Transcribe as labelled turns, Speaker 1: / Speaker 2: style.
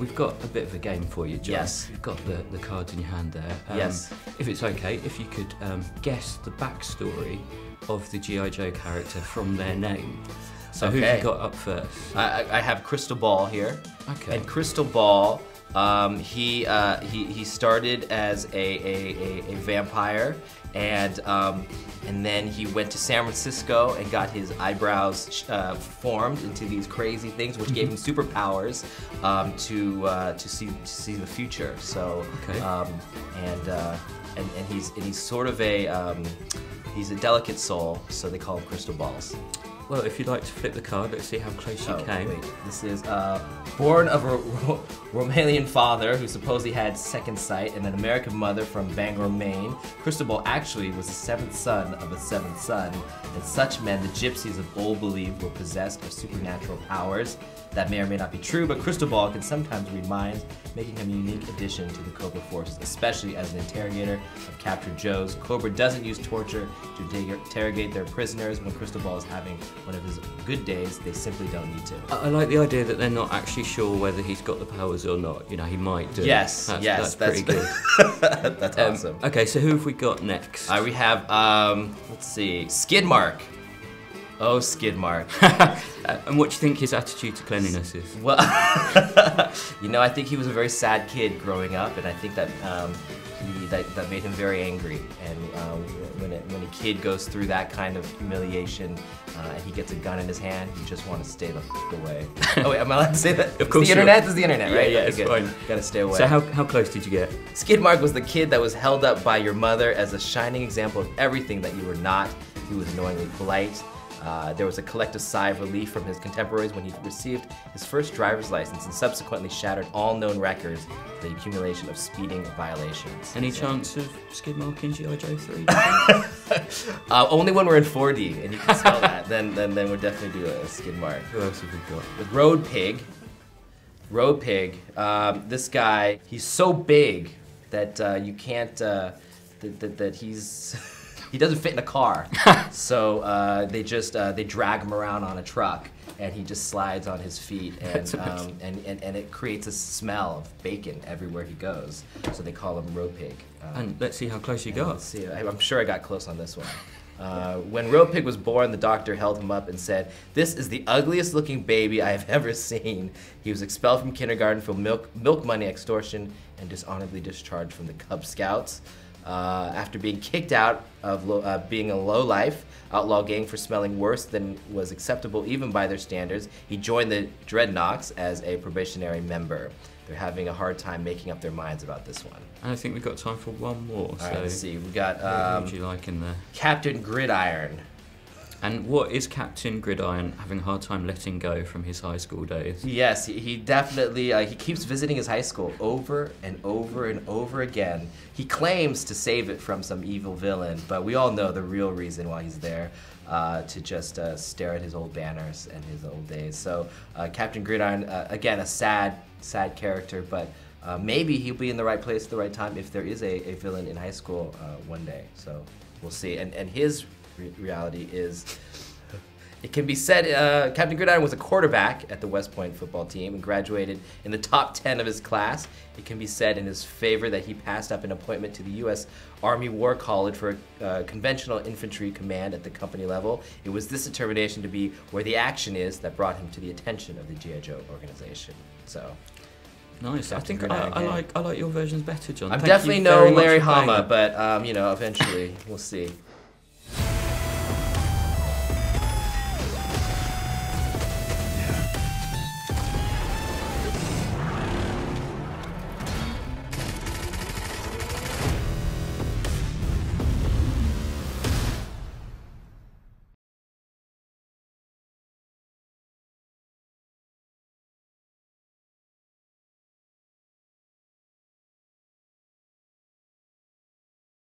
Speaker 1: we've got a bit of a game for you, John.
Speaker 2: Yes.
Speaker 1: You've got the cards in your hand there.
Speaker 2: Yes.
Speaker 1: If it's okay, if you could guess the backstory of the G.I. Joe character from their name. So who have you got up first?
Speaker 2: I have Crystal Ball here.
Speaker 1: Okay.
Speaker 2: And Crystal Ball, he started as a vampire, and then he went to San Francisco and got his eyebrows formed into these crazy things, which gave him superpowers to see the future. So and he's sort of he's a delicate soul, so they call him Crystal Balls.
Speaker 1: Well, if you'd like to flip the card, let's see how close you came.
Speaker 2: Wait. This is born of a Romanian father who supposedly had second sight and an American mother from Bangor, Maine. Crystal Ball actually was the seventh son of a seventh son, and such men the gypsies of old believed were possessed of supernatural powers. That may or may not be true, but Crystal Ball can sometimes read minds, making him a unique addition to the Cobra forces, especially as an interrogator of captured Joes. Cobra doesn't use torture to interrogate their prisoners. When Crystal Ball is having one of his good days, they simply don't need to.
Speaker 1: I like the idea that they're not actually sure whether he's got the powers or not. You know, he might do.
Speaker 2: Yes,
Speaker 1: that's pretty good.
Speaker 2: That's awesome.
Speaker 1: Okay, so who have we got next?
Speaker 2: We have, let's see, Skidmark. Oh, Skidmark.
Speaker 1: And what do you think his attitude to cleanliness is?
Speaker 2: Well, you know, I think he was a very sad kid growing up, and I think that that made him very angry. And when a kid goes through that kind of humiliation and he gets a gun in his hand, you just want to stay the f away. Oh wait, am I allowed to say that?
Speaker 1: Of course.
Speaker 2: The internet is the internet, right?
Speaker 1: Yeah,
Speaker 2: okay,
Speaker 1: it's
Speaker 2: good.
Speaker 1: fine.
Speaker 2: Gotta stay away.
Speaker 1: So how close did you get?
Speaker 2: Skidmark was the kid that was held up by your mother as a shining example of everything that you were not. He was annoyingly polite. There was a collective sigh of relief from his contemporaries when he received his first driver's license and subsequently shattered all known records for the accumulation of speeding violations.
Speaker 1: Any chance of Skidmark in G.I. Joe 3?
Speaker 2: Only when we're in 4D and you can smell that, then we'll definitely do a Skidmark.
Speaker 1: Who else have we got?
Speaker 2: With Road Pig. Road Pig, this guy, he's so big that you can't, that he's... He doesn't fit in a car, so they drag him around on a truck, and he just slides on his feet, and it creates a smell of bacon everywhere he goes. So they call him Road Pig.
Speaker 1: And let's see how close you got.
Speaker 2: Let's see. I'm sure I got close on this one. When Road Pig was born, the doctor held him up and said, "This is the ugliest looking baby I have ever seen." He was expelled from kindergarten for milk money extortion and dishonorably discharged from the Cub Scouts. After being kicked out of being a low-life outlaw gang for smelling worse than was acceptable even by their standards, he joined the Dreadnoks as a probationary member. They're having a hard time making up their minds about this one.
Speaker 1: And I think we've got time for one more.
Speaker 2: All right, let's see. We got
Speaker 1: who would you like in there?
Speaker 2: Captain Gridiron.
Speaker 1: And what is Captain Gridiron having a hard time letting go from his high school days?
Speaker 2: Yes, he definitely, he keeps visiting his high school over and over and over again. He claims to save it from some evil villain, but we all know the real reason why he's there, to just stare at his old banners and his old days. So Captain Gridiron, again, a sad character, but maybe he'll be in the right place at the right time if there is a villain in high school one day. So we'll see. And his reality is, it can be said, Captain Gridiron was a quarterback at the West Point football team and graduated in the top 10 of his class. It can be said in his favor that he passed up an appointment to the U.S. Army War College for conventional infantry command at the company level. It was this determination to be where the action is that brought him to the attention of the G.I. Joe organization. So.
Speaker 1: Nice. I think I like your versions better, John.
Speaker 2: I'm
Speaker 1: Thank
Speaker 2: definitely
Speaker 1: you
Speaker 2: no
Speaker 1: very much
Speaker 2: Larry
Speaker 1: for playing
Speaker 2: Hama,
Speaker 1: it.
Speaker 2: but you know, eventually we'll see.